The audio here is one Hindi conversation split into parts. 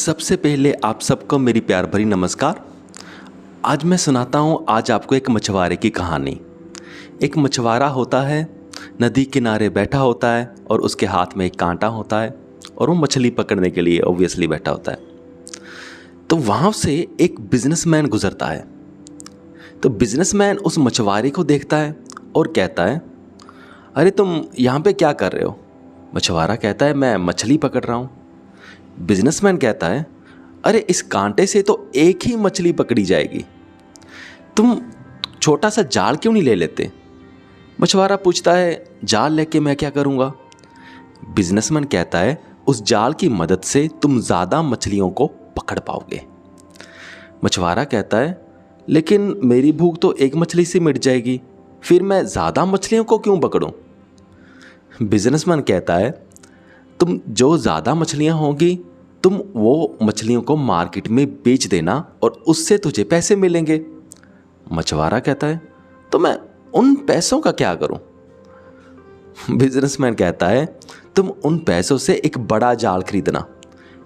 सबसे पहले आप सबको मेरी प्यार भरी नमस्कार। आज मैं सुनाता हूँ आज आपको एक मछुआरे की कहानी। एक मछुआरा होता है, नदी किनारे बैठा होता है और उसके हाथ में एक कांटा होता है और वो मछली पकड़ने के लिए ऑब्वियसली बैठा होता है। तो वहाँ से एक बिजनेसमैन गुजरता है। तो बिजनेसमैन उस मछुआरे को देखता है और कहता है, अरे तुम यहाँ पे क्या कर रहे हो? मछुआरा कहता है, मैं मछली पकड़ रहा हूँ। बिजनेसमैन कहता है, अरे इस कांटे से तो एक ही मछली पकड़ी जाएगी, तुम छोटा सा जाल क्यों नहीं ले लेते? मछुआरा पूछता है, जाल लेके मैं क्या करूँगा? बिजनेसमैन कहता है, उस जाल की मदद से तुम ज़्यादा मछलियों को पकड़ पाओगे। मछुआरा कहता है, लेकिन मेरी भूख तो एक मछली से मिट जाएगी, फिर मैं ज़्यादा मछलियों को क्यों पकड़ूं? बिजनेसमैन कहता है, तुम जो ज़्यादा मछलियाँ होंगी तुम वो मछलियों को मार्केट में बेच देना और उससे तुझे पैसे मिलेंगे। मछुआरा कहता है, तो मैं उन पैसों का क्या करूं? बिजनेसमैन कहता है, तुम उन पैसों से एक बड़ा जाल खरीदना,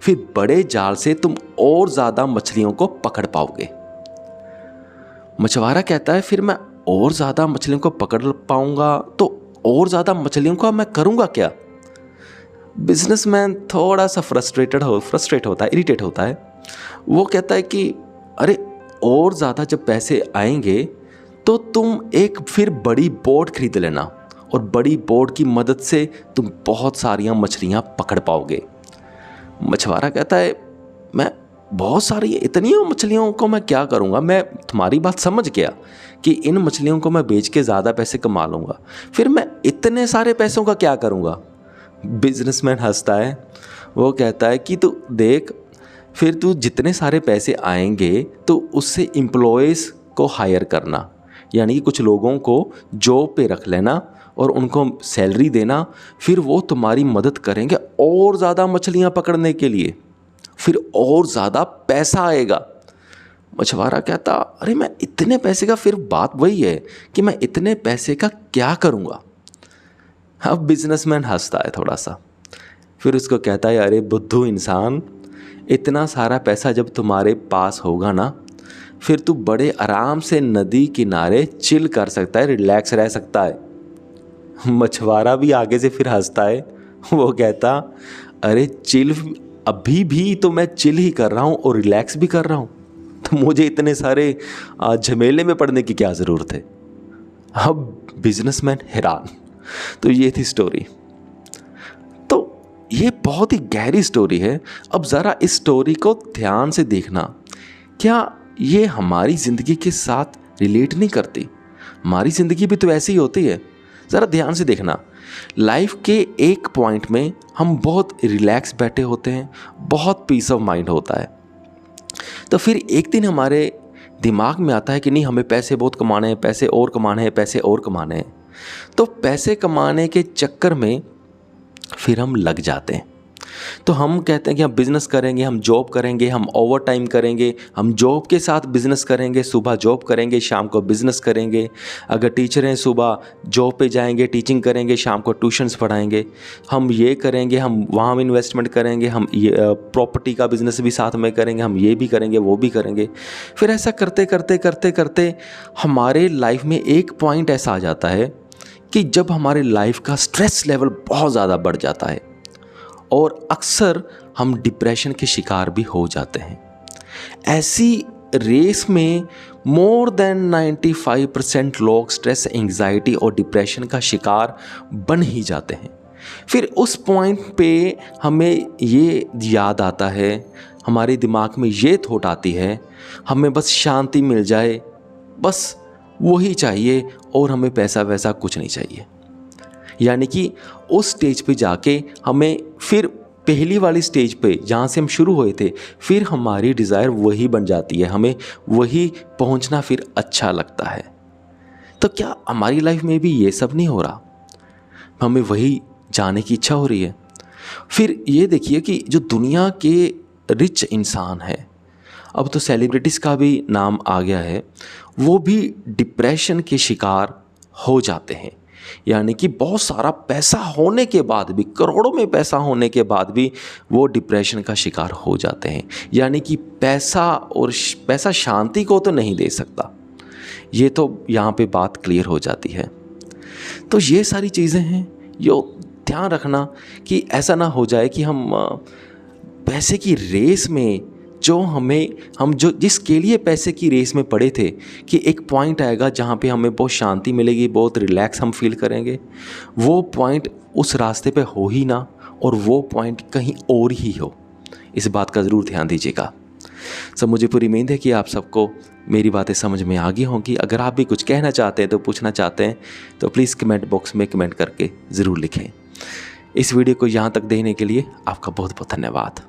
फिर बड़े जाल से तुम और ज़्यादा मछलियों को पकड़ पाओगे। मछुआरा कहता है, फिर मैं और ज़्यादा मछलियों को पकड़ पाऊंगा तो और ज़्यादा मछलियों का मैं करूंगा क्या? बिजनेसमैन थोड़ा सा फ्रस्ट्रेट होता है, इरिटेट होता है। वो कहता है कि अरे और ज़्यादा जब पैसे आएंगे तो तुम एक फिर बड़ी बोट खरीद लेना और बड़ी बोट की मदद से तुम बहुत सारियां मछलियां पकड़ पाओगे। मछुआरा कहता है, मैं बहुत सारी इतनी मछलियों को मैं क्या करूँगा? मैं तुम्हारी बात समझ गया कि इन मछलियों को मैं बेच के ज़्यादा पैसे कमा लूँगा, फिर मैं इतने सारे पैसों का क्या करूँगा? बिजनेसमैन हंसता है। वो कहता है कि तू देख, फिर तू जितने सारे पैसे आएंगे तो उससे एम्प्लॉयज़ को हायर करना, यानी कि कुछ लोगों को जॉब पे रख लेना और उनको सैलरी देना, फिर वो तुम्हारी मदद करेंगे और ज़्यादा मछलियाँ पकड़ने के लिए, फिर और ज़्यादा पैसा आएगा। मछुआरा कहता, अरे मैं इतने पैसे का, फिर बात वही है कि मैं इतने पैसे का क्या करूँगा? अब बिजनेसमैन हंसता है थोड़ा सा, फिर उसको कहता है, अरे बुद्धू इंसान, इतना सारा पैसा जब तुम्हारे पास होगा ना, फिर तू बड़े आराम से नदी किनारे चिल कर सकता है, रिलैक्स रह सकता है। मछुआरा भी आगे से फिर हंसता है। वो कहता, अरे चिल, अभी भी तो मैं चिल ही कर रहा हूँ और रिलैक्स भी कर रहा हूँ, तो मुझे इतने सारे झमेले में पड़ने की क्या ज़रूरत है? अब बिजनेसमैन हैरान। तो ये थी स्टोरी। तो ये बहुत ही गहरी स्टोरी है। अब ज़रा इस स्टोरी को ध्यान से देखना, क्या ये हमारी ज़िंदगी के साथ रिलेट नहीं करती? हमारी ज़िंदगी भी तो ऐसी ही होती है। ज़रा ध्यान से देखना, लाइफ के एक पॉइंट में हम बहुत रिलैक्स बैठे होते हैं, बहुत पीस ऑफ माइंड होता है, तो फिर एक दिन हमारे दिमाग में आता है कि नहीं, हमें पैसे बहुत कमाने हैं, पैसे और कमाने हैं, पैसे और कमाने हैं। तो पैसे कमाने के चक्कर में फिर हम लग जाते हैं। तो हम कहते हैं कि हम बिज़नेस करेंगे, हम जॉब करेंगे, हम ओवर टाइम करेंगे, हम जॉब के साथ बिज़नेस करेंगे, सुबह जॉब करेंगे, शाम को बिज़नेस करेंगे। अगर टीचर हैं, सुबह जॉब पे जाएंगे, टीचिंग करेंगे, शाम को ट्यूशन्स पढ़ाएंगे। हम ये करेंगे, हम वहाँ इन्वेस्टमेंट करेंगे, हम ये प्रॉपर्टी का बिज़नेस भी साथ में करेंगे, हम ये भी करेंगे, वो भी करेंगे। फिर ऐसा करते करते करते करते हमारे लाइफ में एक पॉइंट ऐसा आ जाता है कि जब हमारे लाइफ का स्ट्रेस लेवल बहुत ज़्यादा बढ़ जाता है और अक्सर हम डिप्रेशन के शिकार भी हो जाते हैं। ऐसी रेस में मोर देन 95% लोग स्ट्रेस, एंग्जाइटी और डिप्रेशन का शिकार बन ही जाते हैं। फिर उस पॉइंट पे हमें ये याद आता है, हमारे दिमाग में ये थॉट आती है, हमें बस शांति मिल जाए, बस वही चाहिए और हमें पैसा वैसा कुछ नहीं चाहिए। यानी कि उस स्टेज पे जाके हमें फिर पहली वाली स्टेज पे जहाँ से हम शुरू हुए थे, फिर हमारी डिज़ायर वही बन जाती है, हमें वही पहुँचना फिर अच्छा लगता है। तो क्या हमारी लाइफ में भी ये सब नहीं हो रहा? हमें वही जाने की इच्छा हो रही है। फिर ये देखिए कि जो दुनिया के रिच इंसान है, अब तो सेलिब्रिटीज़ का भी नाम आ गया है, वो भी डिप्रेशन के शिकार हो जाते हैं। यानी कि बहुत सारा पैसा होने के बाद भी, करोड़ों में पैसा होने के बाद भी वो डिप्रेशन का शिकार हो जाते हैं। यानी कि पैसा शांति को तो नहीं दे सकता, ये तो यहाँ पे बात क्लियर हो जाती है। तो ये सारी चीज़ें हैं, यो ध्यान रखना कि ऐसा ना हो जाए कि हम पैसे की रेस में हम जिसके लिए पैसे की रेस में पड़े थे, कि एक पॉइंट आएगा जहाँ पे हमें बहुत शांति मिलेगी, बहुत रिलैक्स हम फील करेंगे, वो पॉइंट उस रास्ते पे हो ही ना, और वो पॉइंट कहीं और ही हो। इस बात का ज़रूर ध्यान दीजिएगा। सब मुझे पूरी उम्मीद है कि आप सबको मेरी बातें समझ में आ गई होंगी। अगर आप भी कुछ कहना चाहते हैं, तो पूछना चाहते हैं, तो प्लीज़ कमेंट बॉक्स में कमेंट करके ज़रूर लिखें। इस वीडियो को यहाँ तक देखने के लिए आपका बहुत बहुत धन्यवाद।